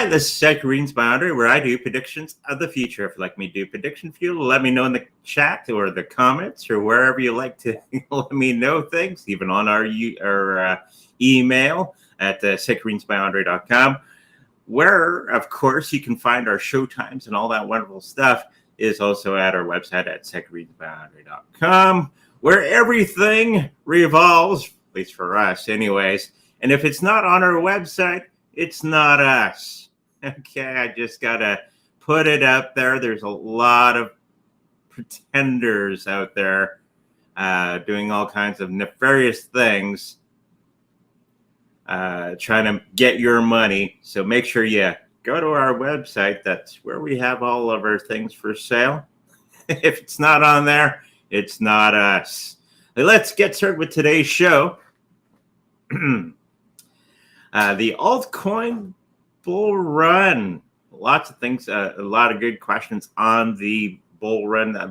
Hi, this is Zach Green's Boundary, where I do predictions of the future. If you'd like me to do prediction for you, let me know in the chat or the comments or wherever you like to let me know things, even on our email at zachgreensboundary.com, where, of course, you can find our show times and all that wonderful stuff is also at our website at zachgreensboundary.com, where everything revolves, at least for us anyways. And if it's not on our website, it's not us. Okay, I just got to put it out there. There's a lot of pretenders out there doing all kinds of nefarious things, trying to get your money. So make sure you go to our website. That's where we have all of our things for sale. If it's not on there, it's not us. Let's get started with today's show. The altcoin bull run. Lots of things, a lot of good questions on the bull run that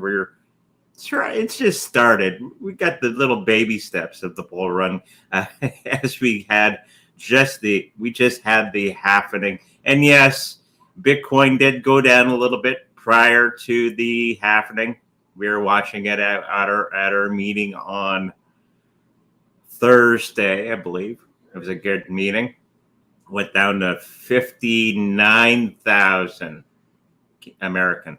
it's just started. We got the little baby steps of the bull run as we just had the happening. And yes, Bitcoin did go down a little bit prior to the happening. We were watching it at our meeting on Thursday, I believe. It was a good meeting. Went down to 59,000 American.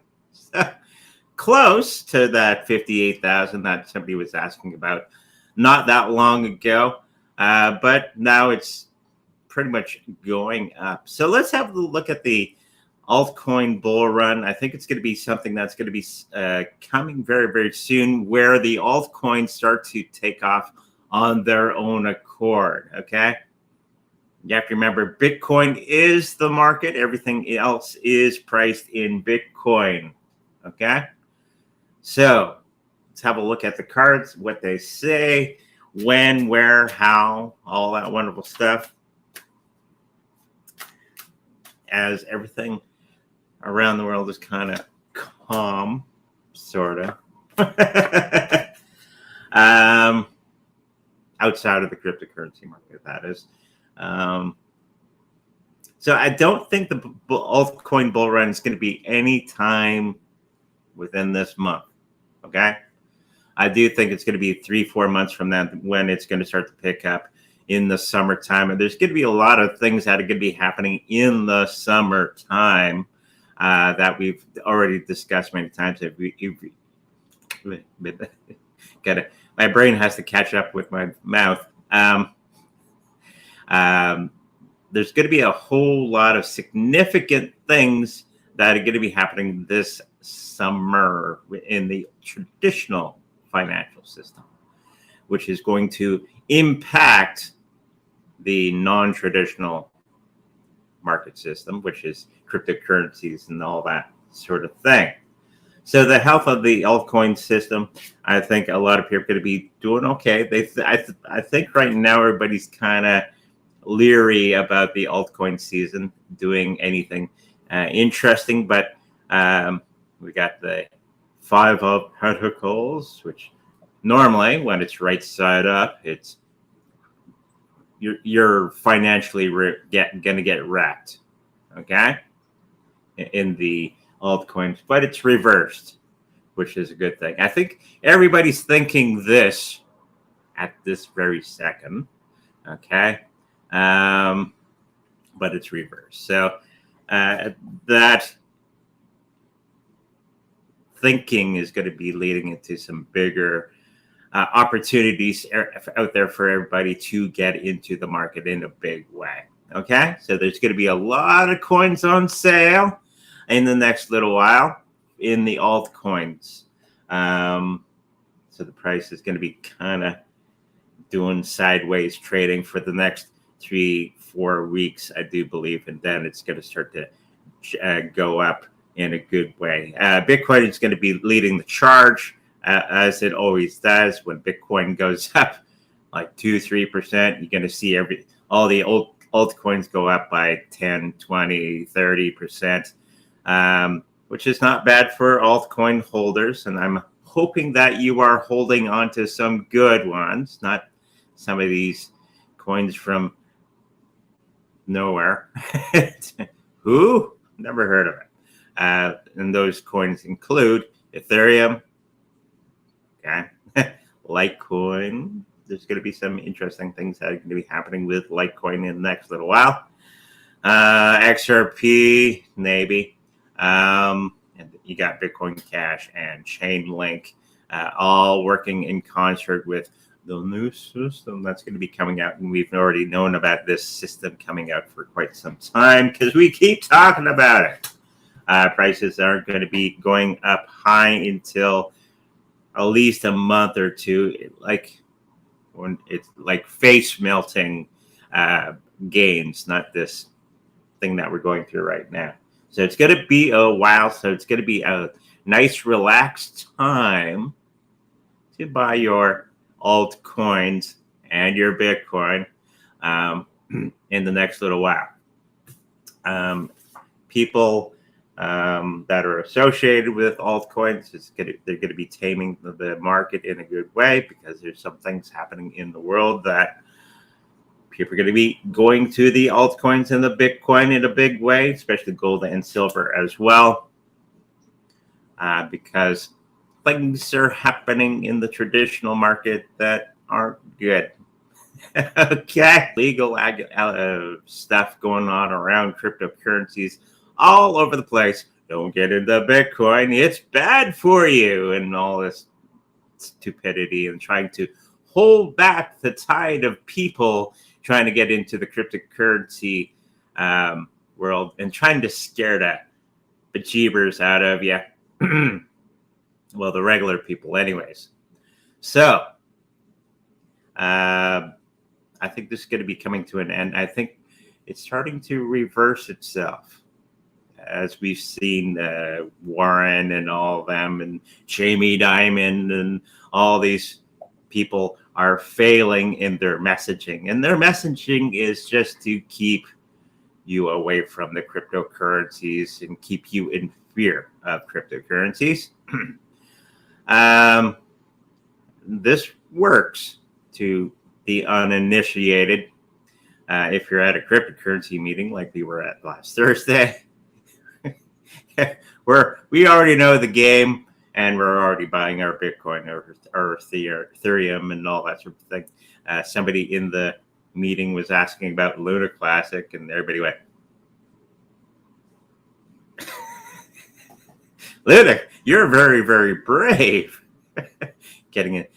Close to that 58,000 that somebody was asking about not that long ago. But now it's pretty much going up. So let's have a look at the altcoin bull run. I think it's going to be something that's going to be coming very, very soon, where the altcoins start to take off on their own accord. Okay. You have to remember, Bitcoin is the market. Everything else is priced in Bitcoin. Okay. So let's have a look at the cards, what they say, when, where, how, all that wonderful stuff. As everything around the world is kind of calm, sort of. Outside of the cryptocurrency market, that is. So I don't think the altcoin bull run is going to be any time within this month. Okay. I do think it's going to be 3-4 months from that when it's going to start to pick up in the summertime. And there's going to be a lot of things that are going to be happening in the summertime that we've already discussed many times. My brain has to catch up with my mouth. There's going to be a whole lot of significant things that are going to be happening this summer in the traditional financial system, which is going to impact the non-traditional market system, which is cryptocurrencies and all that sort of thing. So the health of the altcoin system, I think a lot of people are going to be doing okay. I think right now everybody's kind of leery about the altcoin season doing anything interesting, but we got the 5 of Pentacles, which normally when it's right side up, it's you're financially gonna get wrecked, okay, in the altcoins, but it's reversed, which is a good thing. I think everybody's thinking this at this very second, okay, but it's reversed. So that thinking is going to be leading into some bigger opportunities out there for everybody to get into the market in a big way. Okay, so there's going to be a lot of coins on sale in the next little while in the altcoins. So the price is going to be kind of doing sideways trading for the next 3-4 weeks, I do believe, and then it's going to start to go up in a good way. Bitcoin is going to be leading the charge, as it always does. When Bitcoin goes up like 2-3%, you're going to see all the altcoins go up by 10, 20, 30%, which is not bad for altcoin holders. And I'm hoping that you are holding on to some good ones, not some of these coins from nowhere. Who? Never heard of it. And those coins include Ethereum, okay, Litecoin. There's going to be some interesting things that are going to be happening with Litecoin in the next little while. XRP, maybe. And you got Bitcoin Cash and Chainlink, all working in concert with the new system that's going to be coming out. And we've already known about this system coming out for quite some time because we keep talking about it. Prices aren't going to be going up high until at least a month or two. When it's like face melting gains, not this thing that we're going through right now. So it's going to be a while. So it's going to be a nice, relaxed time to buy your altcoins and your Bitcoin in the next little while. People that are associated with altcoins, they're going to be taming the market in a good way because there's some things happening in the world that people are going to be going to the altcoins and the Bitcoin in a big way, especially gold and silver as well, because things are happening in the traditional market that aren't good. Okay, legal stuff going on around cryptocurrencies all over the place. Don't get into Bitcoin. It's bad for you, and all this stupidity and trying to hold back the tide of people trying to get into the cryptocurrency world and trying to scare the bejeebers out of you. Well, the regular people anyways. So I think this is going to be coming to an end. I think it's starting to reverse itself, as we've seen Warren and all of them and Jamie Dimon and all these people are failing in their messaging. And their messaging is just to keep you away from the cryptocurrencies and keep you in fear of cryptocurrencies. This works to the uninitiated. If you're at a cryptocurrency meeting like we were at last Thursday, we already know the game, and we're already buying our Bitcoin or Ethereum and all that sort of thing. Somebody in the meeting was asking about Luna Classic, and everybody went, Luna, you're very, very brave. Getting it.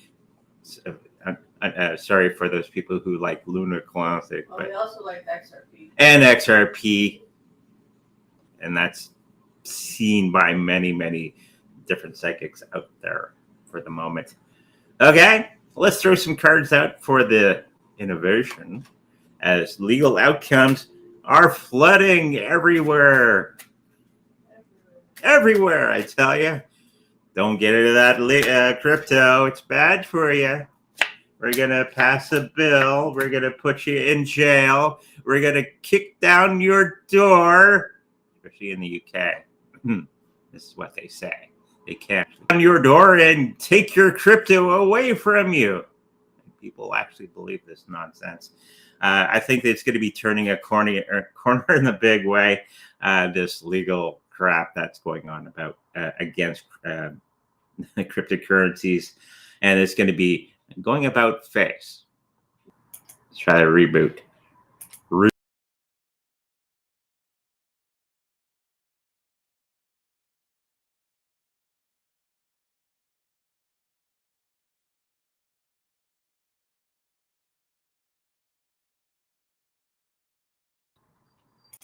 Sorry for those people who like Luna Classic. Well, we also like XRP. And XRP. And that's seen by many, many different psychics out there for the moment. Okay, let's throw some cards out for the innovation as legal outcomes are flooding everywhere. Everywhere, I tell you. Don't get into that crypto. It's bad for you. We're going to pass a bill. We're going to put you in jail. We're going to kick down your door, especially in the UK. This is what they say. They can't on your door and take your crypto away from you. And people actually believe this nonsense. I think it's going to be turning a corner in the big way. This legal crap that's going on about against cryptocurrencies, and it's going to be going about face. Let's try to reboot.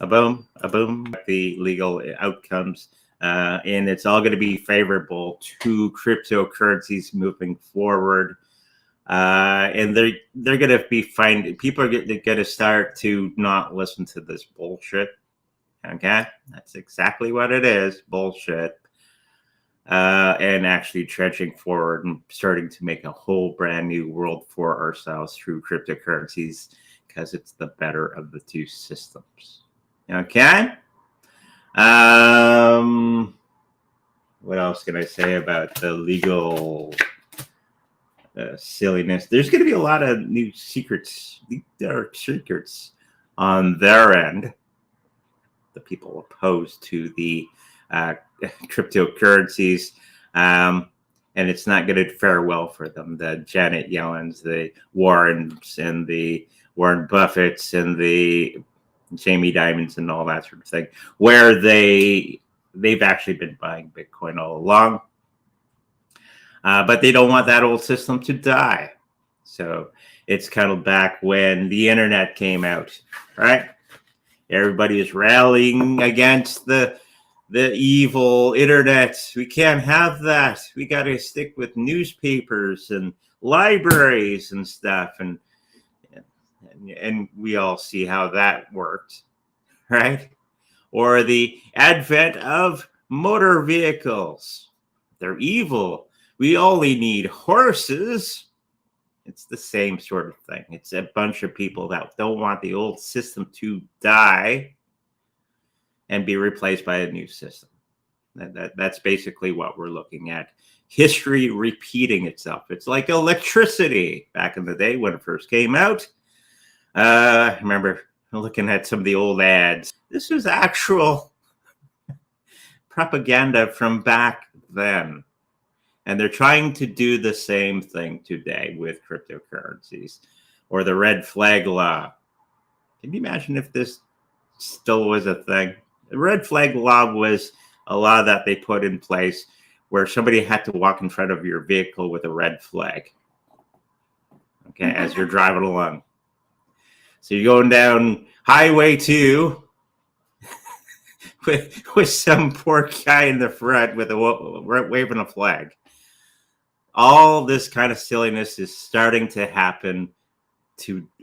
A boom, the legal outcomes, and it's all going to be favorable to cryptocurrencies moving forward. And they're going to be finding, people are going to start to not listen to this bullshit. Okay, that's exactly what it is, bullshit. And actually trenching forward and starting to make a whole brand new world for ourselves through cryptocurrencies, because it's the better of the two systems. Okay. What else can I say about the legal silliness? There's going to be a lot of new secrets, dark secrets on their end. the people opposed to the cryptocurrencies. And it's not going to fare well for them. The Janet Yellens, the Warrens, and the Warren Buffetts, and the Jamie Dimons, and all that sort of thing, where they've actually been buying Bitcoin all along. But they don't want that old system to die. So it's kind of back when the internet came out, right? Everybody is rallying against the evil internet. We can't have that. We got to stick with newspapers and libraries and stuff. And we all see how that worked, right? Or the advent of motor vehicles. They're evil. We only need horses. It's the same sort of thing. It's a bunch of people that don't want the old system to die and be replaced by a new system. That's basically what we're looking at. History repeating itself. It's like electricity back in the day when it first came out. I remember looking at some of the old ads. This was actual propaganda from back then. And they're trying to do the same thing today with cryptocurrencies or the red flag law. Can you imagine if this still was a thing? The red flag law was a law that they put in place where somebody had to walk in front of your vehicle with a red flag, okay, as you're driving along. So you're going down Highway 2 with some poor guy in the front with waving a flag. All this kind of silliness is starting to happen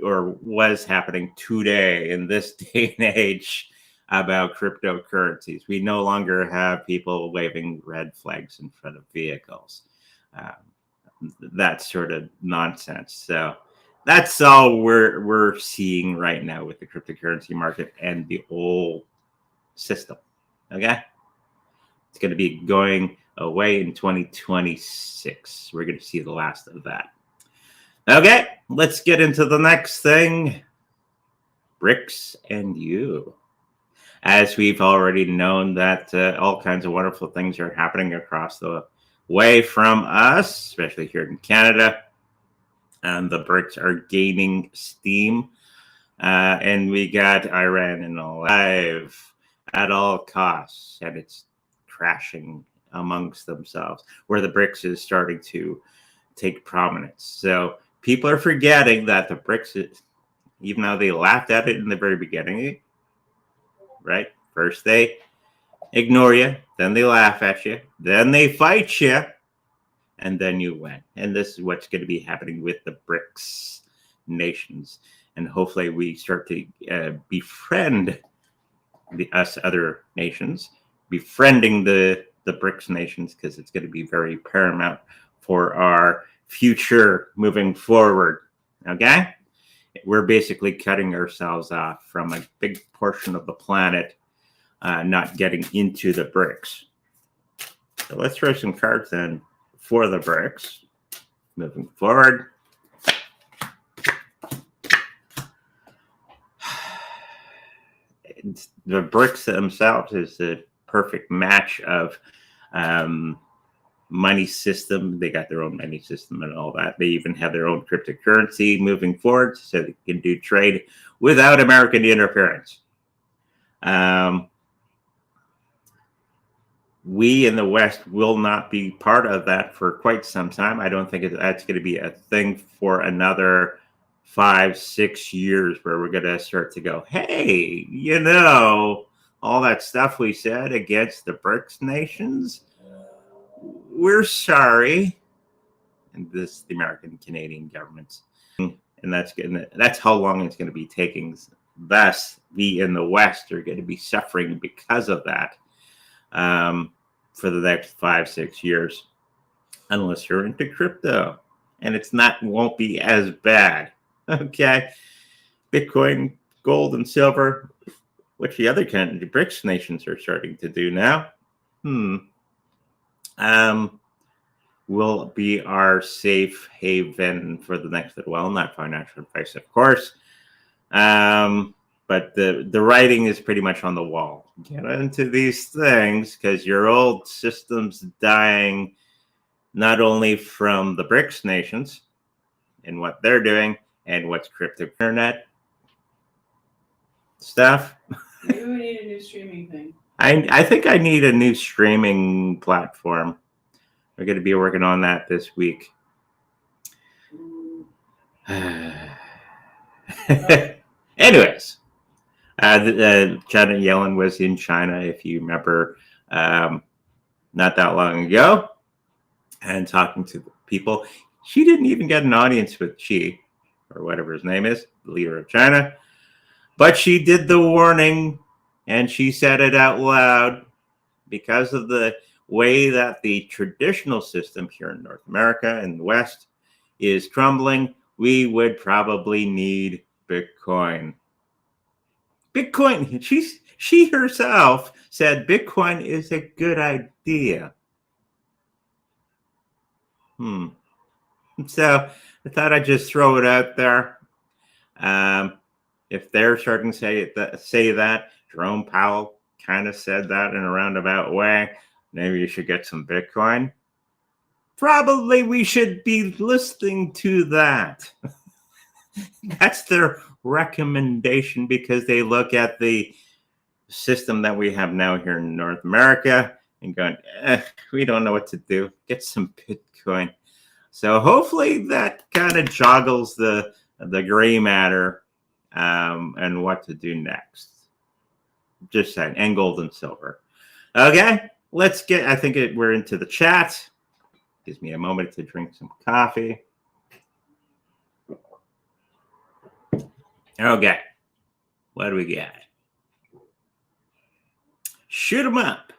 or was happening today in this day and age about cryptocurrencies. We no longer have people waving red flags in front of vehicles. That sort of nonsense. So that's all we're seeing right now with the cryptocurrency market and the whole system. Okay? It's going to be going away in 2026. We're going to see the last of that. Okay, let's get into the next thing. BRICS and you. As we've already known that all kinds of wonderful things are happening across the way from us, especially here in Canada. And the BRICS are gaining steam. And we got Iran in alive at all costs. And it's crashing amongst themselves, where the BRICS is starting to take prominence. So people are forgetting that the BRICS, even though they laughed at it in the very beginning, right? First they ignore you, then they laugh at you, then they fight you, and then you win. And this is what's going to be happening with the BRICS nations. And hopefully we start to befriend us other nations, befriending the BRICS nations, because it's going to be very paramount for our future moving forward. Okay? We're basically cutting ourselves off from a big portion of the planet, not getting into the BRICS. So let's throw some cards in for the BRICS moving forward. The BRICS themselves is the perfect match of money system. They got their own money system and all that. They even have their own cryptocurrency moving forward, so they can do trade without American interference. We in the West will not be part of that for quite some time. I don't think that's going to be a thing for another 5-6 years, where we're going to start to go, hey, all that stuff we said against the BRICS nations, we're sorry. And this, the American, Canadian governments. And that's how long it's going to be taking. Thus, we in the West are going to be suffering because of that for the next 5-6 years, unless you're into crypto. And won't be as bad. Okay. Bitcoin, gold, and silver, which the other the BRICS nations are starting to do now, will be our safe haven for the next little while. Not financial advice, of course. But but the writing is pretty much on the wall. Get into these things because your old system's dying, not only from the BRICS nations and what they're doing and what's crypto internet stuff. Maybe we need a new streaming thing. I think I need a new streaming platform. We're going to be working on that this week. Anyways, Janet Yellen was in China, if you remember, not that long ago, and talking to people. She didn't even get an audience with Xi, or whatever his name is, the leader of China. But she did the warning, and she said it out loud. Because of the way that the traditional system here in North America and the West is crumbling, we would probably need Bitcoin. Bitcoin, she herself said Bitcoin is a good idea. So I thought I'd just throw it out there. If they're starting to say that, Jerome Powell kind of said that in a roundabout way. Maybe you should get some Bitcoin. Probably we should be listening to that. That's their recommendation because they look at the system that we have now here in North America and going, we don't know what to do. Get some Bitcoin. So hopefully that kind of joggles the gray matter and what to do next. Just saying, and gold and silver. Okay, let's get, I think we're into the chat. Gives me a moment to drink some coffee. Okay, what do we got? Shoot 'em up.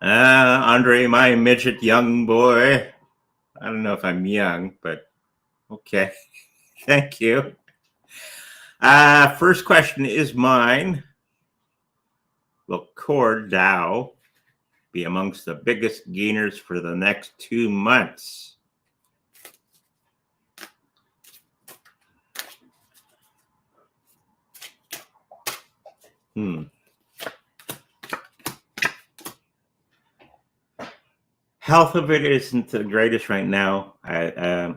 Andre, my midget young boy. I don't know if I'm young, but okay. Thank you. First question is mine. Will Core Dow be amongst the biggest gainers for the next 2 months? Health of it isn't the greatest right now, as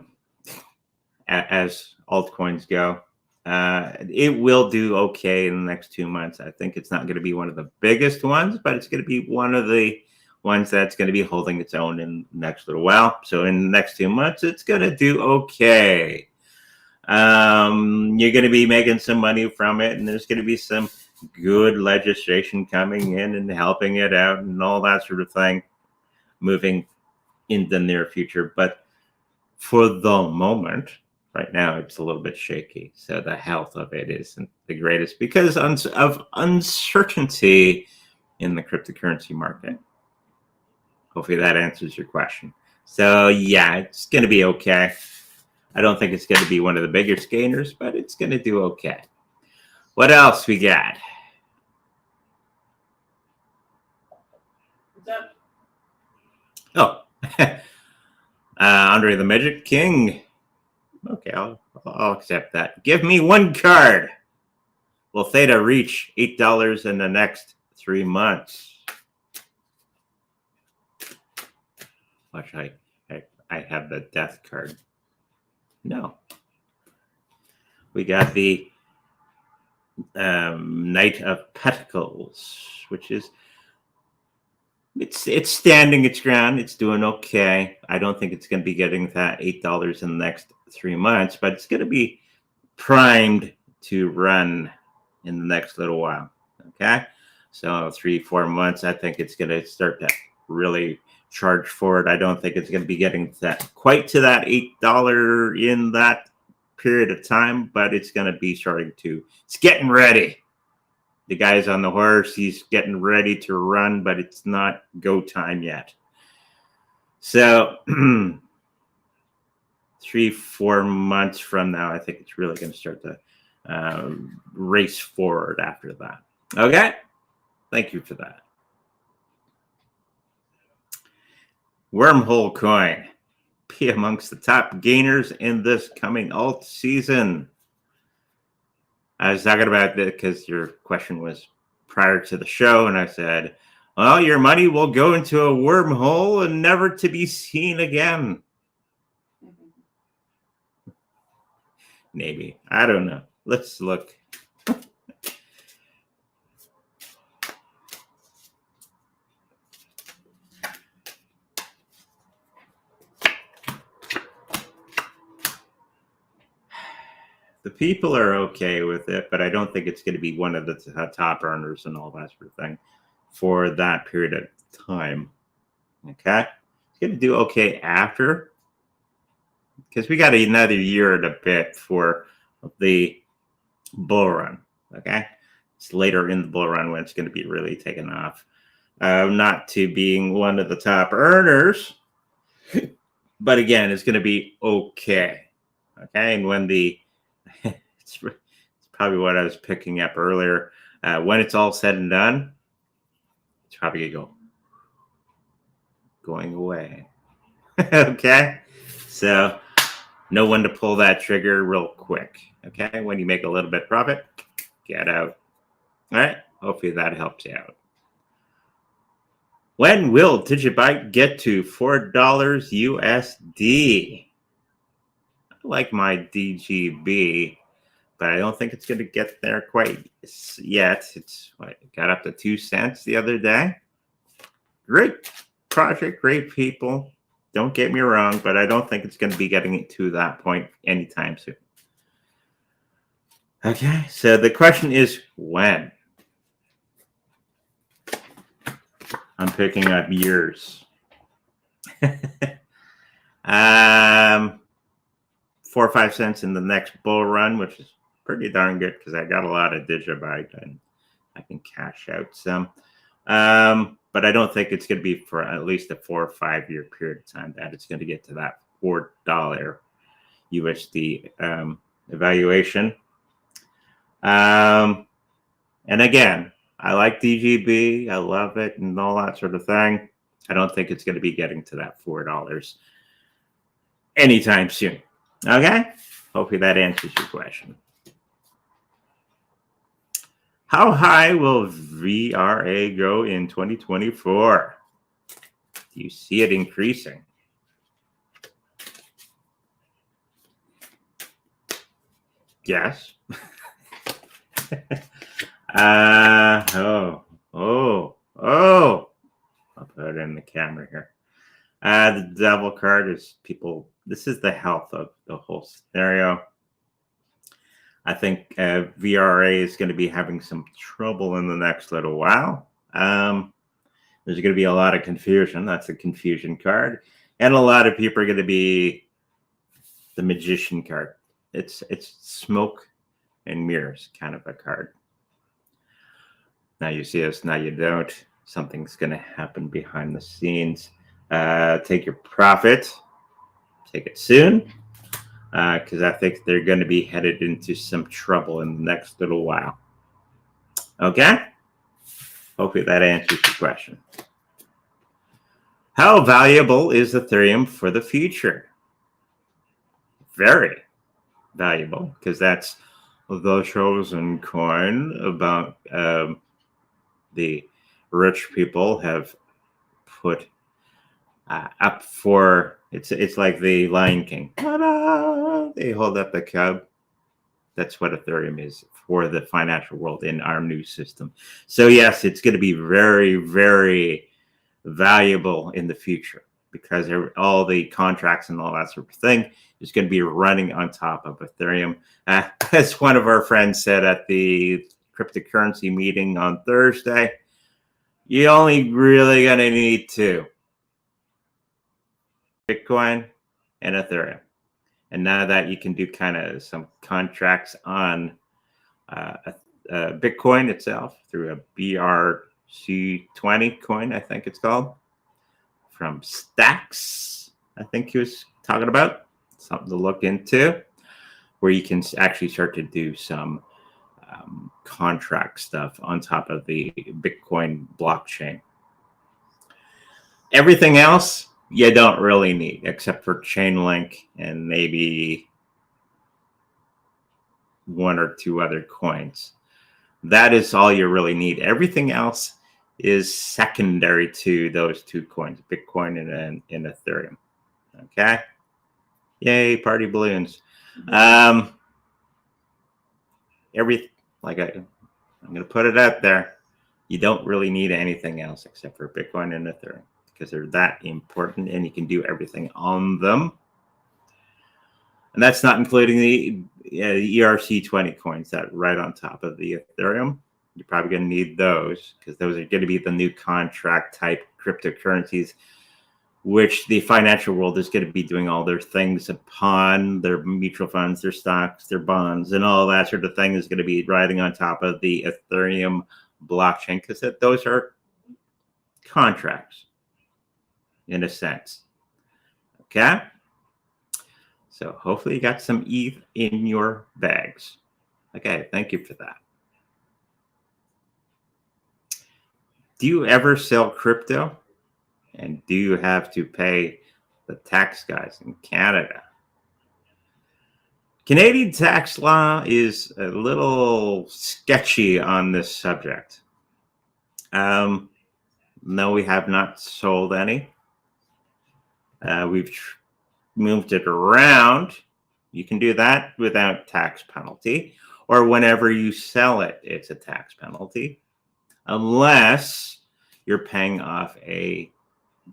altcoins go. It will do okay in the next 2 months. I think it's not going to be one of the biggest ones, but it's going to be one of the ones that's going to be holding its own in the next little while. So in the next 2 months, it's going to do okay. You're going to be making some money from it, and there's going to be some good legislation coming in and helping it out and all that sort of thing moving in the near future. But for the moment, right now, it's a little bit shaky. So the health of it isn't the greatest because of uncertainty in the cryptocurrency market. Hopefully that answers your question. So yeah, it's going to be okay. I don't think it's going to be one of the biggest gainers, but it's going to do okay. What else we got? What's up? Oh, Andre the Magic King. Okay, I'll accept that. Give me one card. Will Theta reach $8 in the next 3 months? Watch, I have the death card. No. We got the Knight of Pentacles, which is it's standing its ground. It's doing okay. I don't think it's going to be getting that $8 in the next 3 months, but it's going to be primed to run in the next little while. Okay, so 3-4 months, I think it's going to start to really charge forward. I don't think it's going to be getting that quite to that $8 in that period of time, but it's going to be starting to. It's getting ready. The guy's on the horse. He's getting ready to run, but it's not go time yet. So 3-4 months from now, I think it's really going to start to race forward after that. Okay? Thank you for that. Wormhole coin. Be amongst the top gainers in this coming alt season. I was talking about that because your question was prior to the show, and I said, well, your money will go into a wormhole and never to be seen again. Maybe. I don't know. Let's look. The people are okay with it, but I don't think it's going to be one of the top earners and all that sort of thing for that period of time. Okay. It's going to do okay after, because we got another year and a bit for the bull run. Okay. It's later in the bull run when it's going to be really taken off. Not to being one of the top earners, but again, it's going to be okay. Okay. And when it's probably what I was picking up earlier. When it's all said and done, it's probably going away. Okay. So know when to pull that trigger real quick. Okay. When you make a little bit profit, get out. All right. Hopefully that helps you out. When will Digibyte get to $4 USD? I like my DGB, but I don't think it's going to get there quite yet. It got up to 2 cents the other day. Great project, great people. Don't get me wrong, but I don't think it's going to be getting it to that point anytime soon. Okay, so the question is when? I'm picking up years. 4 or 5 cents in the next bull run, which is pretty darn good because I got a lot of Digibyte and I can cash out some. But I don't think it's going to be for at least a 4 or 5 year period of time that it's going to get to that $4 USD evaluation. And again, I like DGB. I love it and all that sort of thing. I don't think it's going to be getting to that $4 anytime soon. Okay? Hopefully that answers your question. How high will VRA go in 2024? Do you see it increasing? Yes. I'll put it in the camera here. The devil card is people. This is the health of the whole scenario. I think VRA is going to be having some trouble in the next little while. There's going to be a lot of confusion. That's a confusion card. And a lot of people are going to be the magician card. It's smoke and mirrors kind of a card. Now you see us, now you don't. Something's going to happen behind the scenes. Take your profit. Take it soon. Because I think they're going to be headed into some trouble in the next little while. Okay? Hopefully that answers your question. How valuable is Ethereum for the future? Very valuable, because that's the chosen coin about the rich people have put up for. It's like the Lion King. Ta-da! They hold up the cub. That's what Ethereum is for the financial world in our new system. So yes, it's going to be very, very valuable in the future because all the contracts and all that sort of thing is going to be running on top of Ethereum. As one of our friends said at the cryptocurrency meeting on Thursday, you only really going to need 2. Bitcoin and Ethereum. And now that you can do kind of some contracts on Bitcoin itself through a BRC20 coin, I think it's called, from Stacks, I think he was talking about. Something to look into, where you can actually start to do some contract stuff on top of the Bitcoin blockchain. Everything else you don't really need, except for Chainlink and maybe one or two other coins. That is all you really need. Everything else is secondary to those two coins, Bitcoin and Ethereum. Okay. Yay, party balloons. I'm going to put it out there. You don't really need anything else except for Bitcoin and Ethereum because they're that important and you can do everything on them. And that's not including the ERC20 coins that right on top of the Ethereum. You're probably going to need those because those are going to be the new contract type cryptocurrencies, which the financial world is going to be doing all their things upon. Their mutual funds, their stocks, their bonds, and all that sort of thing is going to be riding on top of the Ethereum blockchain because those are contracts in a sense. Okay? So hopefully you got some ETH in your bags. Okay, thank you for that. Do you ever sell crypto? And do you have to pay the tax guys in Canada? Canadian tax law is a little sketchy on this subject. No, we have not sold any. We've moved it around. You can do that without tax penalty, or whenever you sell it, it's a tax penalty, unless you're paying off a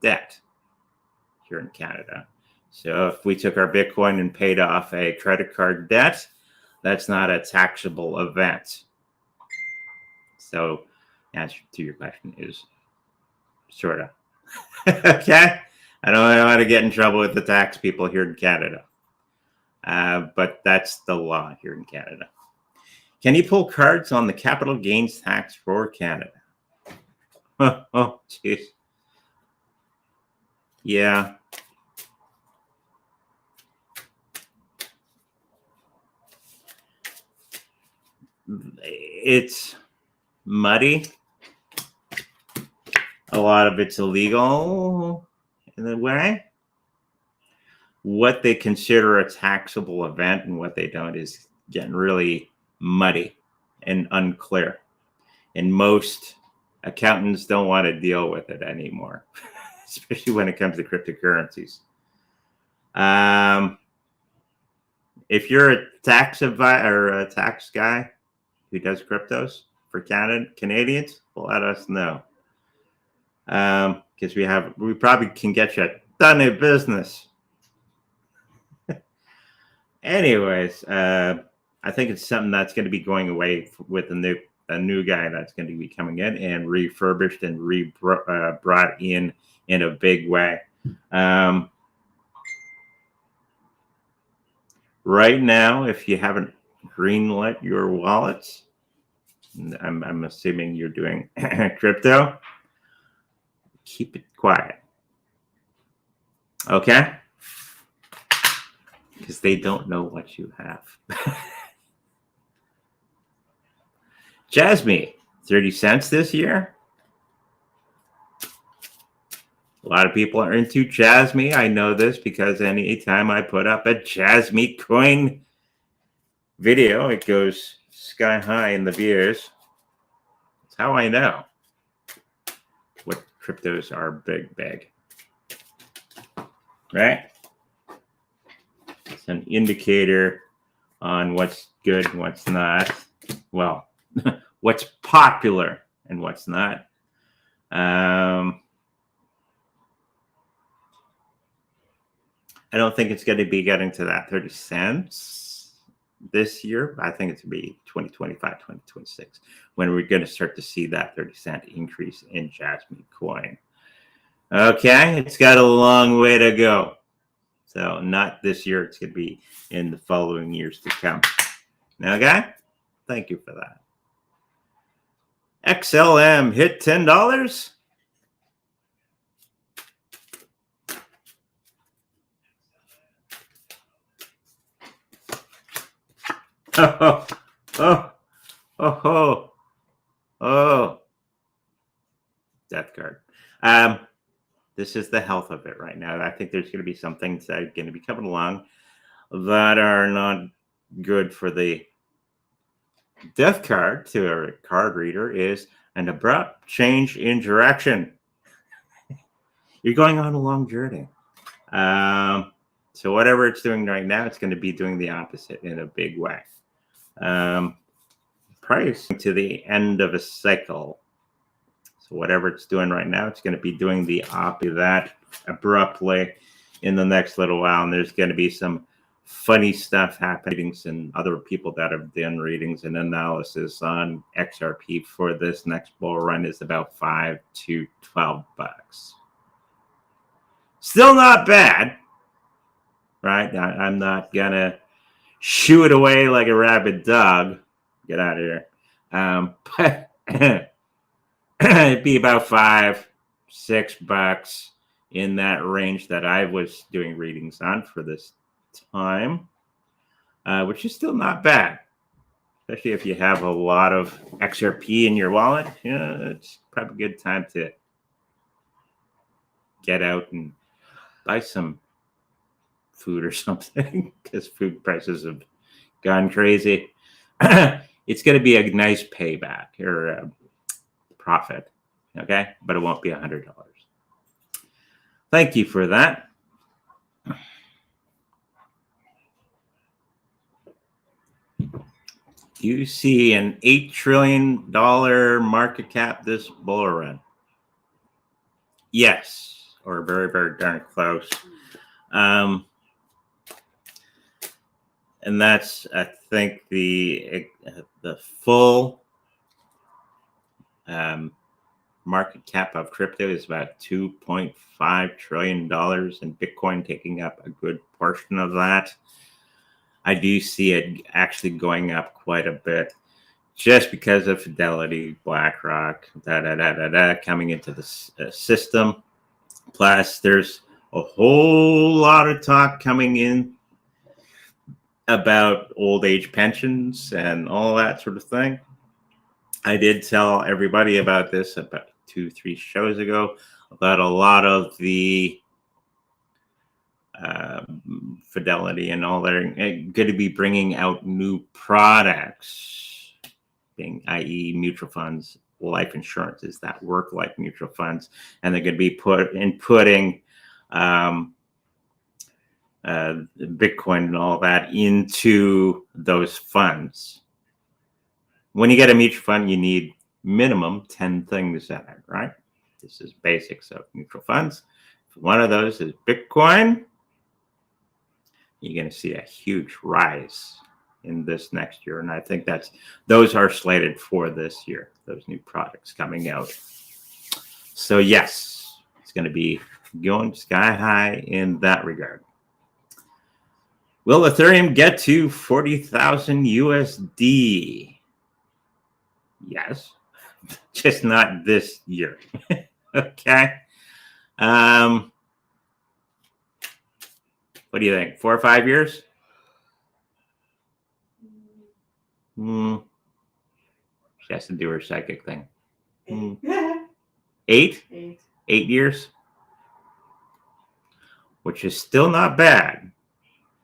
debt here in Canada. So if we took our Bitcoin and paid off a credit card debt, that's not a taxable event. So answer to your question is sort of. Okay? I don't want to get in trouble with the tax people here in Canada. But that's the law here in Canada. Can you pull cards on the capital gains tax for Canada? Oh, jeez. Yeah. It's muddy. A lot of it's illegal in a way. What they consider a taxable event and what they don't is getting really muddy and unclear. And most accountants don't want to deal with it anymore, especially when it comes to cryptocurrencies. If you're a tax advisor or a tax guy who does cryptos for Canadians, let us know. Because we probably can get you a ton of business. Anyways, I think it's something that's going to be going away with a new guy that's going to be coming in and refurbished and brought in a big way. Right now, if you haven't greenlit your wallets, I'm assuming you're doing crypto, keep it quiet. Okay? Because they don't know what you have. Jasmine, 30 cents this year. A lot of people are into Jasmine. I know this because anytime I put up a Jasmine coin video, it goes sky high in the views. That's how I know what cryptos are big. Right? It's an indicator on what's good and what's not. Well, what's popular and what's not. I don't think it's going to be getting to that 30 cents this year. I think it's going to be 2025, 2026 when we're going to start to see that 30-cent increase in Jasmine coin. Okay, it's got a long way to go. So not this year. It's going to be in the following years to come. Okay, thank you for that. XLM hit $10. Oh. Death card. This is the health of it right now. I think there's going to be some things that are going to be coming along that are not good for the death card to a card reader is an abrupt change in direction. You're going on a long journey. So whatever it's doing right now, it's going to be doing the opposite in a big way. Price to the end of a cycle. So whatever it's doing right now, it's going to be doing the opposite of that abruptly in the next little while. And there's going to be some funny stuff happening, and other people that have done readings and analysis on XRP for this next bull run is about $5 to $12. Still not bad, right? I'm not gonna shoo it away like a rabid dog. Get out of here. But it'd be about $5, $6 in that range that I was doing readings on for this time, which is still not bad, especially if you have a lot of XRP in your wallet. Yeah, it's probably a good time to get out and buy some food or something, because food prices have gone crazy. It's going to be a nice payback or a profit, okay? But it won't be $100. Thank you for that. You see an $8 trillion market cap this bull run? Yes, or very, very darn close. And that's, I think, the full market cap of crypto is about $2.5 trillion, and Bitcoin taking up a good portion of that. I do see it actually going up quite a bit just because of Fidelity, BlackRock, coming into the system. Plus, there's a whole lot of talk coming in about old age pensions and all that sort of thing. I did tell everybody about this about 2-3 shows ago, about a lot of the Fidelity and all that are going to be bringing out new products, being i.e. mutual funds, life insurances that work like mutual funds, and they're going to be putting Bitcoin and all that into those funds. When you get a mutual fund, you need minimum 10 things in it, right? This is basics of mutual funds. One of those is Bitcoin. You're going to see a huge rise in this next year. And I think those are slated for this year, those new products coming out. So yes, it's going to be going sky high in that regard. Will Ethereum get to 40,000 USD? Yes, just not this year. Okay. What do you think? 4 or 5 years? She has to do her psychic thing. 8? 8 years? Which is still not bad,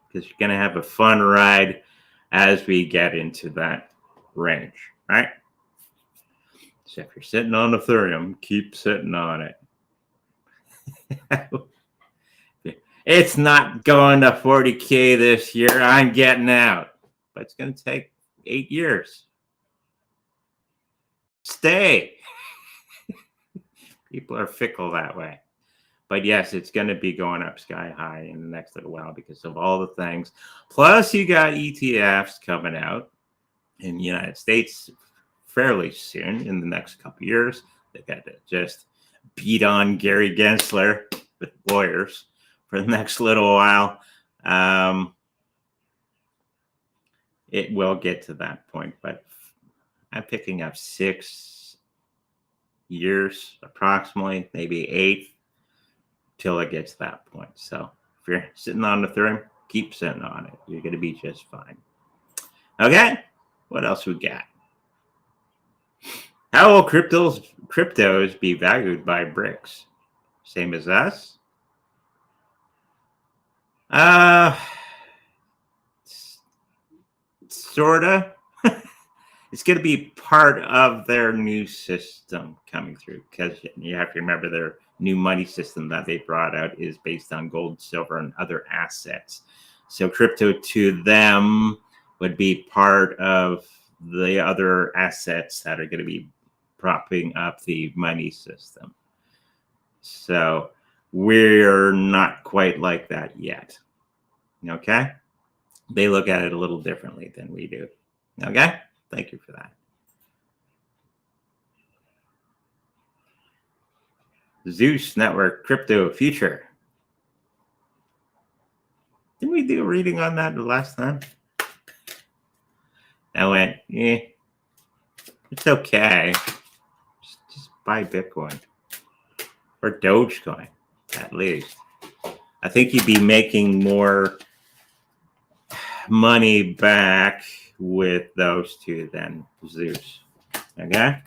because you're going to have a fun ride as we get into that range, right? So if you're sitting on Ethereum, keep sitting on it. It's not going to 40K this year. I'm getting out. But it's going to take 8 years. Stay. People are fickle that way. But yes, it's going to be going up sky high in the next little while because of all the things. Plus, you got ETFs coming out in the United States fairly soon in the next couple of years. They got to just beat on Gary Gensler with lawyers for the next little while. It will get to that point, but I'm picking up 6 years approximately, maybe 8, till it gets to that point. So if you're sitting on Ethereum, keep sitting on it. You're going to be just fine. Okay, what else we got? How will cryptos be valued by BRICS? Same as us? Sorta. It's going to be part of their new system coming through, because you have to remember their new money system that they brought out is based on gold, silver, and other assets. So crypto to them would be part of the other assets that are going to be propping up the money system. So we're not quite like that yet. Okay? They look at it a little differently than we do. Okay? Thank you for that. Zeus Network Crypto Future. Didn't we do a reading on that the last time? I went, it's okay. Just buy Bitcoin or Dogecoin, at least. I think you'd be making more money back with those two than Zeus. Okay?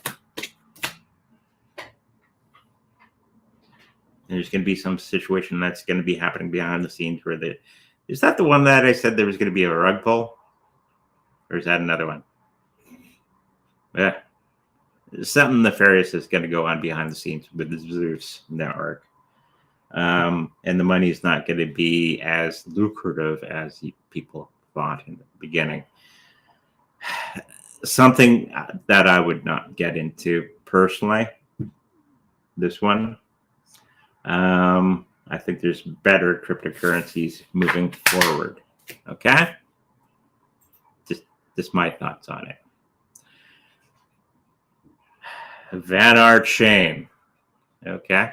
There's going to be some situation that's going to be happening behind the scenes where is that the one that I said there was going to be a rug pull? Or is that another one? Yeah. Something nefarious is going to go on behind the scenes with the Zeus network. And the money is not going to be as lucrative as people thought in the beginning. Something that I would not get into personally, this one. I think there's better cryptocurrencies moving forward. Okay? Just my thoughts on it. Van Art Shame. Okay?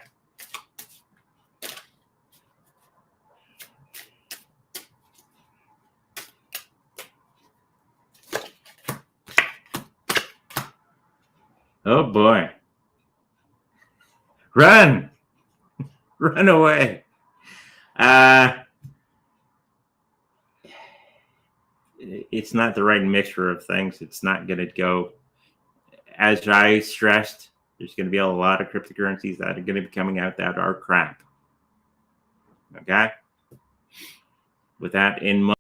Oh boy. Run! Run away. It's not the right mixture of things. It's not going to go. As I stressed, there's going to be a lot of cryptocurrencies that are going to be coming out that are crap. Okay? With that in mind,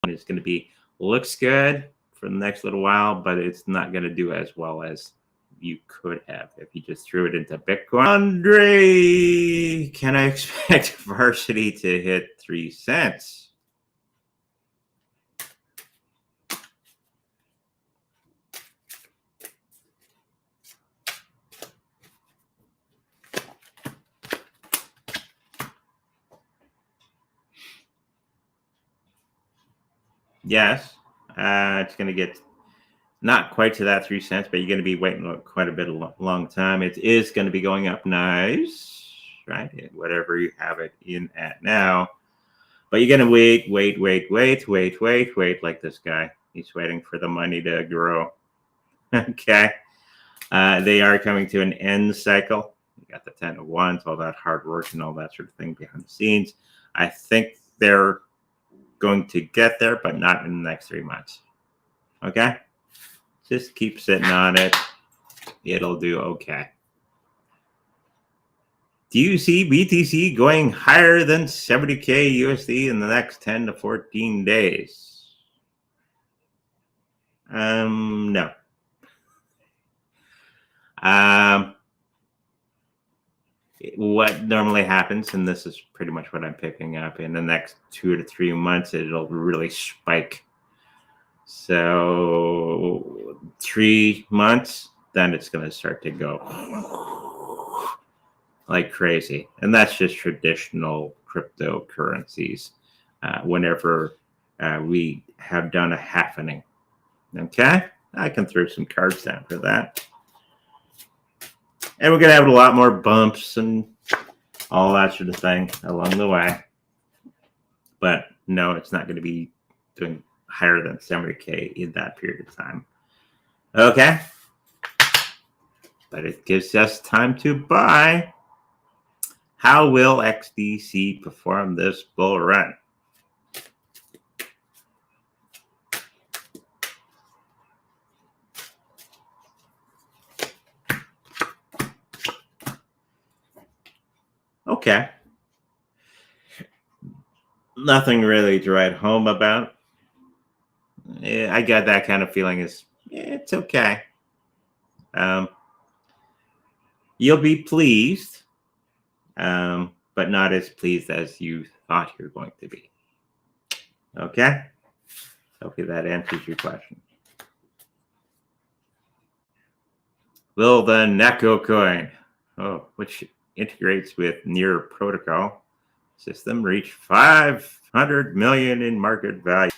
it's going to be, looks good for the next little while, but it's not going to do as well as you could have if you just threw it into Bitcoin. Andre, can I expect Varsity to hit 3 cents? Yes, it's going to get not quite to that 3 cents, but you're going to be waiting quite a bit long time. It is going to be going up nice, right? Whatever you have it in at now. But you're going to wait like this guy. He's waiting for the money to grow. Okay. They are coming to an end cycle. You got the 10 of Wands, all that hard work and all that sort of thing behind the scenes. I think they're going to get there, but not in the next 3 months. Okay? Just keep sitting on it. It'll do okay. Do you see BTC going higher than 70K USD in the next 10 to 14 days? No. What normally happens, and this is pretty much what I'm picking up, in the next 2 to 3 months, it'll really spike. So 3 months, then it's going to start to go like crazy. And that's just traditional cryptocurrencies whenever we have done a halvening. Okay? I can throw some cards down for that. And we're going to have a lot more bumps and all that sort of thing along the way. But no, it's not going to be doing higher than 70K in that period of time. Okay? But it gives us time to buy. How will XDC perform this bull run? Okay. Nothing really to write home about. I got that kind of feeling is It's okay. You'll be pleased, but not as pleased as you thought you're going to be. Okay? Hopefully that answers your question. Will the Neko coin, which integrates with Near Protocol system, reach 500 million in market value?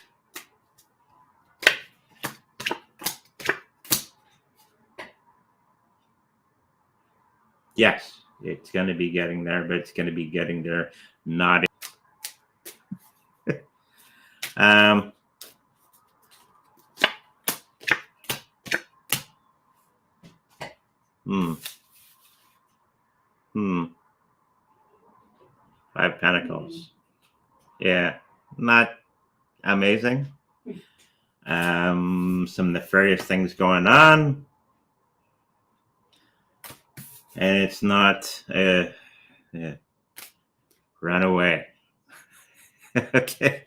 Yes, it's going to be getting there, but it's going to be getting there not. Five Pentacles. Yeah, not amazing. Some nefarious things going on. And it's not run away. Okay.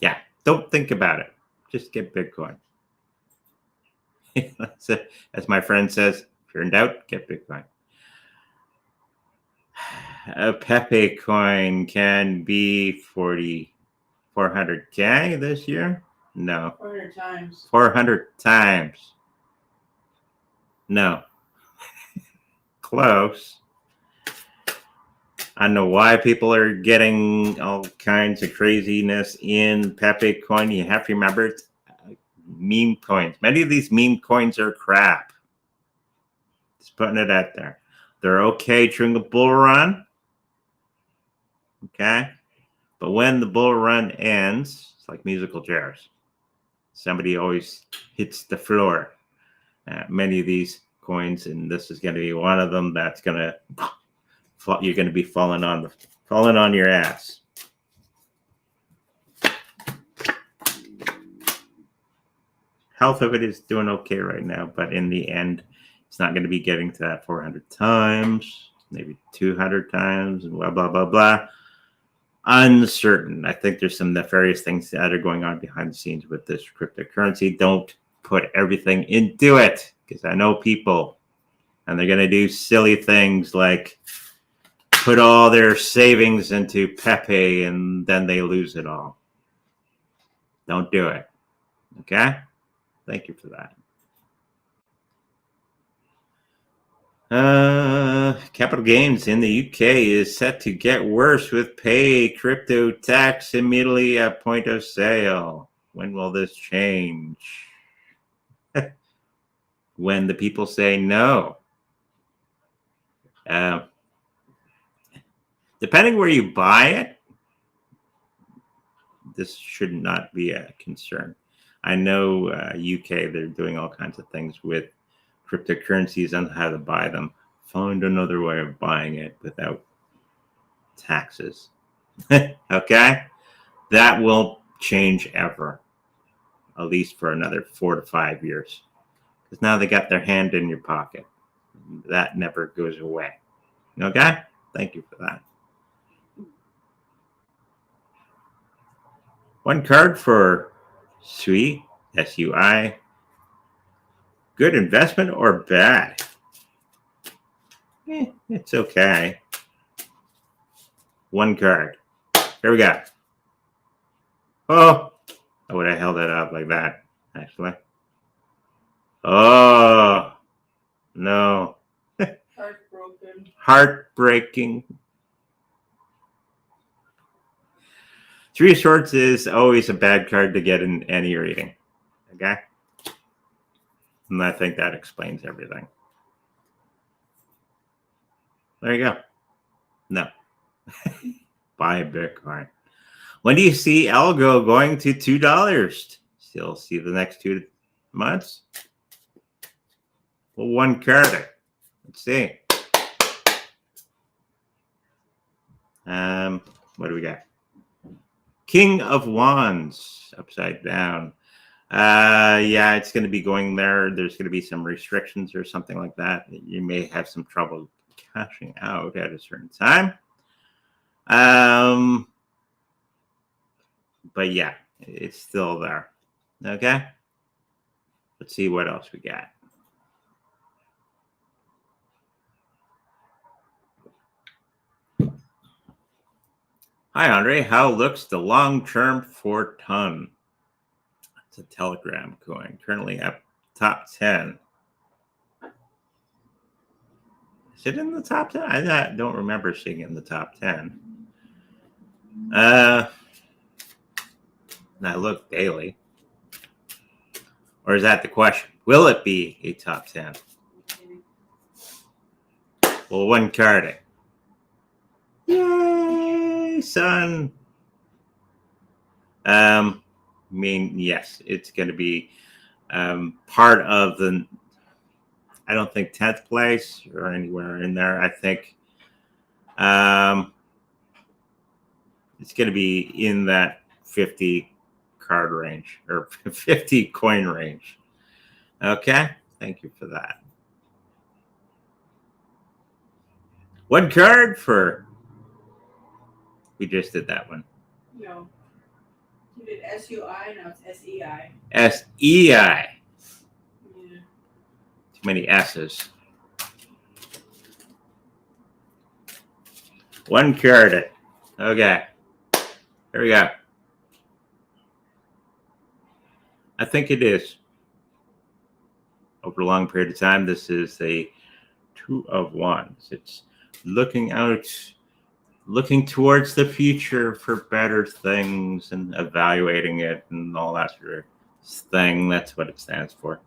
Yeah, don't think about it. Just get Bitcoin. As my friend says, if you're in doubt, get Bitcoin. A Pepe coin can be 400K this year? No. 400 times. 400 times. No. Close. I don't know why people are getting all kinds of craziness in Pepe coin. You have to remember it's meme coins. Many of these meme coins are crap. Just putting it out there. They're okay during the bull run. Okay. But when the bull run ends, it's like musical chairs. Somebody always hits the floor. Many of these coins, and this is going to be one of them, that's going to, you're going to be falling on your ass. Health of it is doing okay right now, but in the end, it's not going to be getting to that 400 times, maybe 200 times, and blah, blah, blah, blah. Uncertain. I think there's some nefarious things that are going on behind the scenes with this cryptocurrency. Don't put everything into it, because I know people, and they're going to do silly things like put all their savings into Pepe and then they lose it all. Don't do it. Okay? Thank you for that. Capital gains in the UK is set to get worse with pay crypto tax immediately at point of sale. When will this change? When the people say no. Depending where you buy it, this should not be a concern. I know UK, they're doing all kinds of things with cryptocurrencies on how to buy them. Find another way of buying it without taxes. Okay? That won't change ever, at least for another 4 to 5 years. Because now they got their hand in your pocket. That never goes away. Okay? Thank you for that. One card for SUI, SUI. Good investment or bad? It's okay. One card. Here we go. Oh, I would have held it up like that, actually. Oh, no. Heartbroken. Heartbreaking. Three of Swords is always a bad card to get in any reading. Okay? And I think that explains everything. There you go. No. Buy Bitcoin. When do you see algo going to $2? Still see the next 2 months? Well, one card. Let's see. What do we got? King of Wands, upside down. Yeah, it's going to be going there. There's going to be some restrictions or something like that. You may have some trouble cashing out at a certain time. But yeah, It's still there. Okay. Let's see what else we got. Hi, Andre. How looks the long-term for ton? It's a Telegram coin, currently at top 10. Is it in the top 10? I don't remember seeing it in the top 10. I look daily. Or is that the question? Will it be a top 10? Well, one card. Yay, son. I mean, yes, it's going to be part of the, I don't think 10th place or anywhere in there. I think it's going to be in that 50 card range or 50 coin range. Okay. Thank you for that. One card for, we just did that one. No. You did SUI, now it's SEI. SEI. Yeah. Too many S's. One card. Okay. Here we go. I think it is. Over a long period of time, this is a 2 of Wands. It's looking out, looking towards the future for better things and evaluating it and all that sort of thing. That's what it stands for.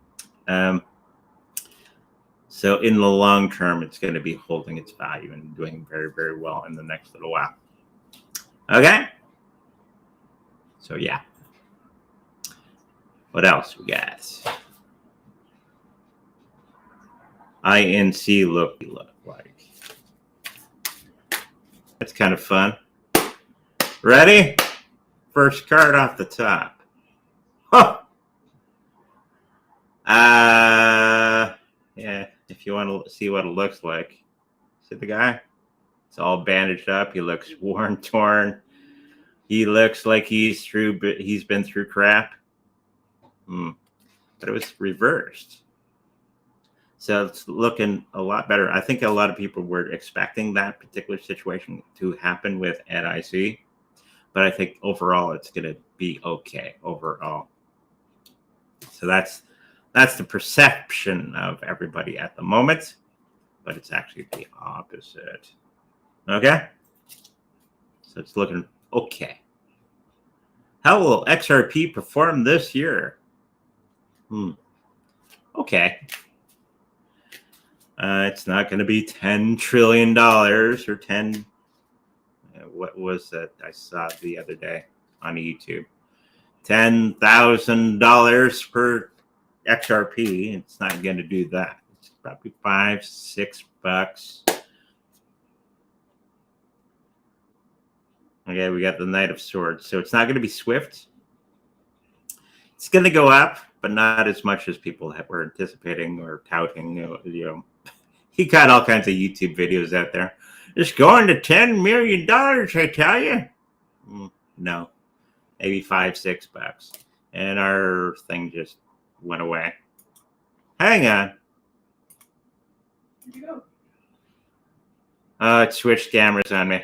So in the long term, it's going to be holding its value and doing very, very well in the next little while. Okay. So yeah. What else we got? INC look like. That's kind of fun. Ready? First card off the top. Huh. Yeah, if you want to see what it looks like. See the guy? It's all bandaged up. He looks worn, torn. He looks like he's been through crap. But it was reversed. So it's looking a lot better. I think a lot of people were expecting that particular situation to happen with NIC, but I think overall it's going to be okay overall. So that's the perception of everybody at the moment, but it's actually the opposite. Okay? So it's looking okay. How will XRP perform this year? Okay. It's not going to be $10 trillion or 10. What was that I saw the other day on YouTube? $10,000 per XRP. It's not going to do that. It's probably $5-6. Okay, we got the Knight of Swords. So it's not going to be swift. It's going to go up, but not as much as people were anticipating or touting. You know, he got all kinds of YouTube videos out there. It's going to $10 million, I tell you. No, maybe $5-6. And our thing just went away. Hang on. Where'd you go? It switched cameras on me.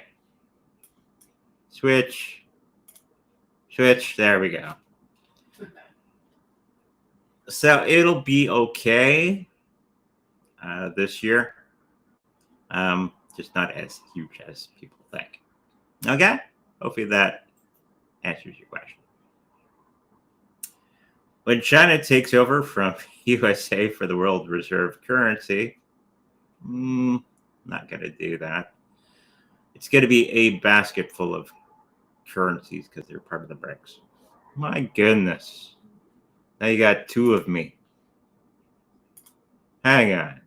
Switch. There we go. So it'll be okay this year. Just not as huge as people think. Okay? Hopefully that answers your question. When China takes over from USA for the world reserve currency, not going to do that. It's going to be a basket full of currencies because they're part of the BRICS. My goodness. Now you got two of me. Hang on.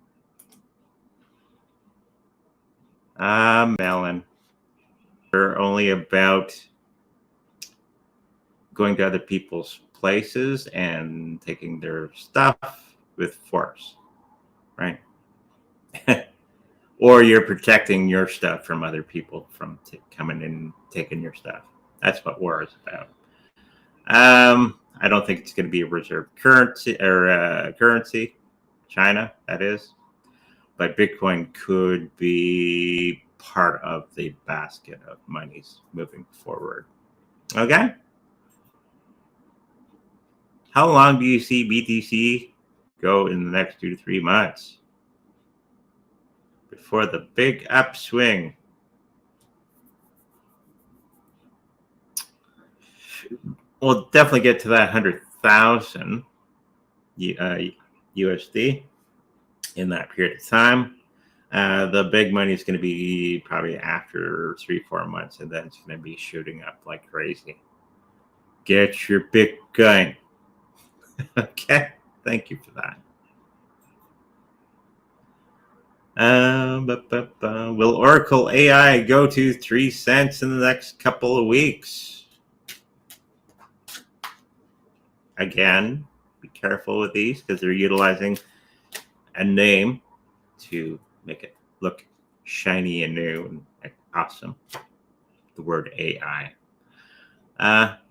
Melon. They're only about going to other people's places and taking their stuff with force, right? Or you're protecting your stuff from other people from coming in and taking your stuff. That's what war is about. I don't think it's going to be a reserve currency or currency, China, that is. But Bitcoin could be part of the basket of monies moving forward. Okay. How long do you see BTC go in the next 2 to 3 months before the big upswing? We'll definitely get to that 100,000 USD in that period of time. The big money is going to be probably after 3-4 months, and then it's going to be shooting up like crazy. Get your Bitcoin. Okay, thank you for that. Will Oracle AI go to 3 cents in the next couple of weeks? Again, be careful with these because they're utilizing a name to make it look shiny and new and awesome. The word AI.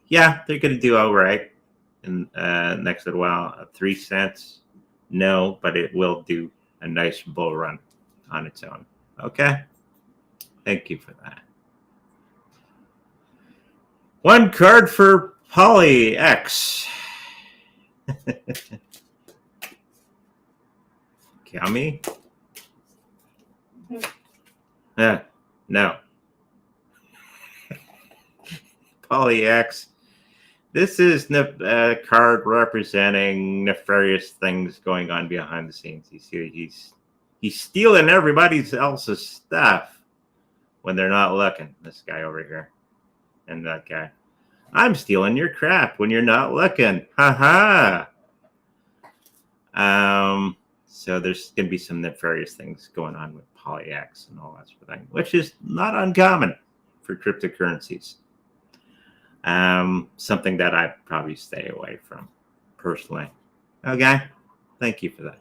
Yeah, they're going to do all right in next little while. 3 cents, no, but it will do a nice bull run on its own. Okay, thank you for that. One card for Poly X. Kami? No. Poly X. This is a card representing nefarious things going on behind the scenes. You see, he's stealing everybody else's stuff when they're not looking. This guy over here and that guy. I'm stealing your crap when you're not looking. Ha ha. So there's going to be some nefarious things going on with PolyX and all that sort of thing, which is not uncommon for cryptocurrencies. Something that I probably stay away from personally. Okay, thank you for that.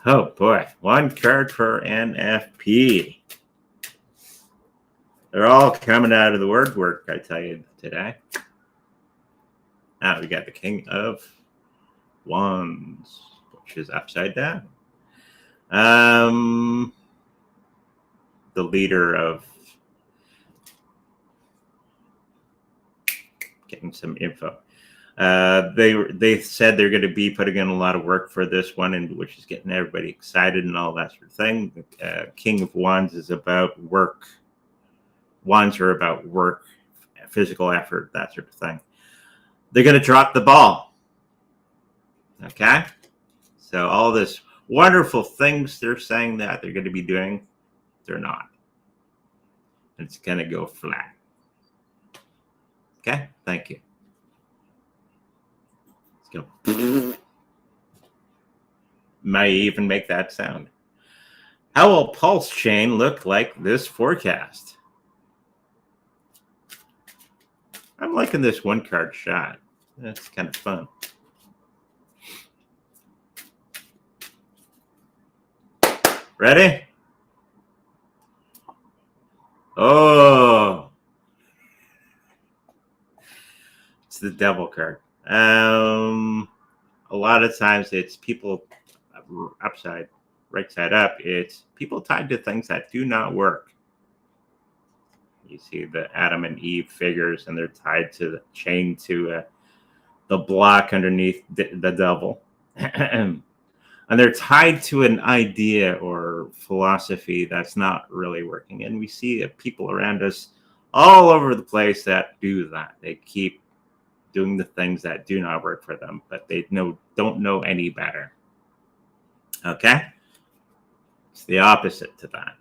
Oh boy, one card for NFP. They're all coming out of the word work, I tell you today. Now we got the King of Wands, which is upside down. The leader of getting some info. They said they're going to be putting in a lot of work for this one, and which is getting everybody excited and all that sort of thing. King of Wands is about work. Wands are about work, physical effort, that sort of thing. They're going to drop the ball. Okay? So all this wonderful things they're saying that they're going to be doing, they're not. It's going to go flat. Okay? Thank you. Let's go. Might even make that sound. How will Pulse Chain look like this forecast? I'm liking this one card shot. That's kind of fun. Ready? Oh, it's the devil card. A lot of times it's people upside, right side up. It's people tied to things that do not work. You see the Adam and Eve figures, and they're tied to the chain to the block underneath the devil. And they're tied to an idea or philosophy that's not really working. And we see people around us all over the place that do that. They keep doing the things that do not work for them, but they don't know any better. Okay? It's the opposite to that.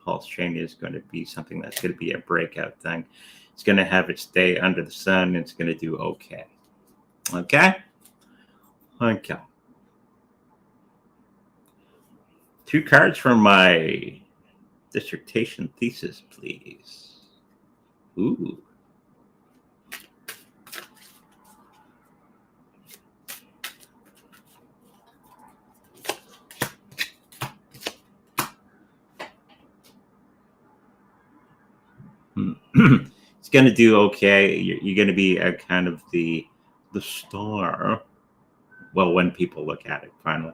Pulse chain is going to be something that's going to be a breakout thing. It's going to have its day under the sun. It's going to do okay. Okay? Okay. 2 cards from my dissertation thesis, please. Ooh. It's going to do okay. You're going to be a kind of the star. Well, when people look at it, finally.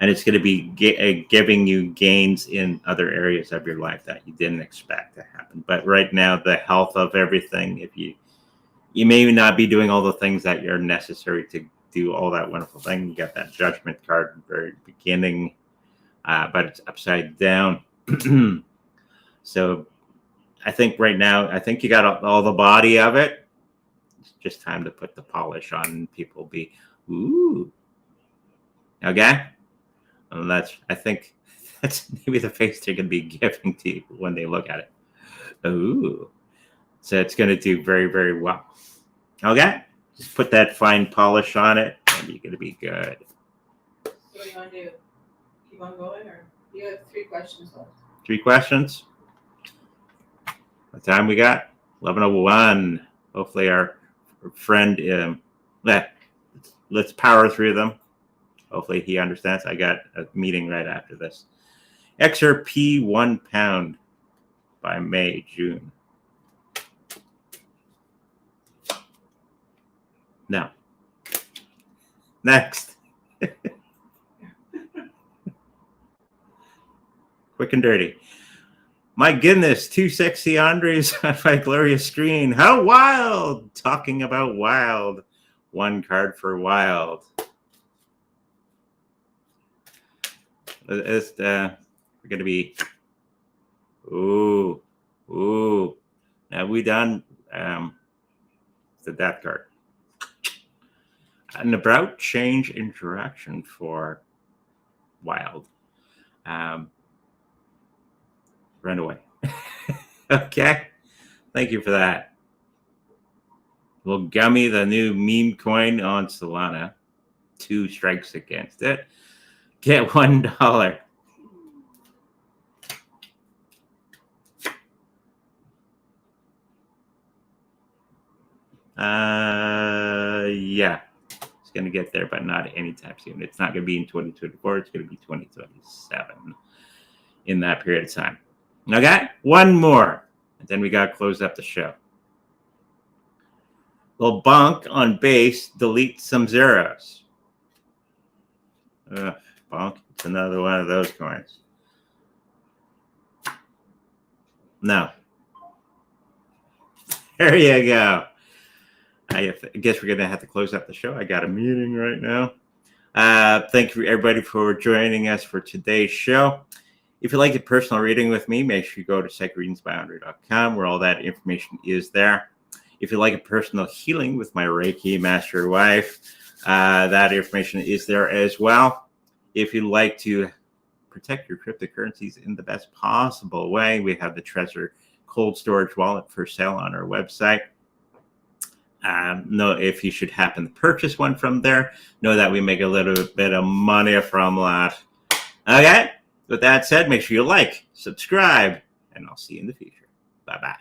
And it's going to be giving you gains in other areas of your life that you didn't expect to happen. But right now, the health of everything, if you may not be doing all the things that are necessary to do all that wonderful thing. You got that judgment card at the very beginning, but it's upside down. So I think right now, I think you got all the body of it. It's just time to put the polish on and people be, ooh. Okay? And I think that's maybe the face they're going to be giving to you when they look at it. Ooh. So it's going to do very, very well. Okay? Just put that fine polish on it and you're going to be good. So what do you want to do? Keep on going, or you have 3 questions left? 3 questions? What time we got? 11:01. Hopefully our friend, let's power through them. Hopefully he understands. I got a meeting right after this. XRP 1 pound by May, June. No. Next. Quick and dirty. My goodness, 2 sexy Andres on my glorious screen. How wild! Talking about wild. 1 card for wild. We're going to be, ooh. Now we done the death card. An about change interaction for wild. Run away. Okay. Thank you for that. Well, Gummy, the new meme coin on Solana. 2 strikes against it. Get $1. Yeah. It's going to get there, but not anytime soon. It's not going to be in 2024. It's going to be 2027 in that period of time. Okay? 1 more. And then we got to close up the show. Well, bonk on base, delete some zeros. Bonk. It's another one of those coins. No. There you go. I guess we're going to have to close up the show. I got a meeting right now. Thank you, everybody, for joining us for today's show. If you like a personal reading with me, make sure you go to psychreadingsbyandre.com, where all that information is there. If you like a personal healing with my Reiki Master Wife, that information is there as well. If you'd like to protect your cryptocurrencies in the best possible way, we have the Trezor cold storage wallet for sale on our website. Know if you should happen to purchase one from there, know that we make a little bit of money from that. Okay, with that said, make sure you like, subscribe, and I'll see you in the future. Bye-bye.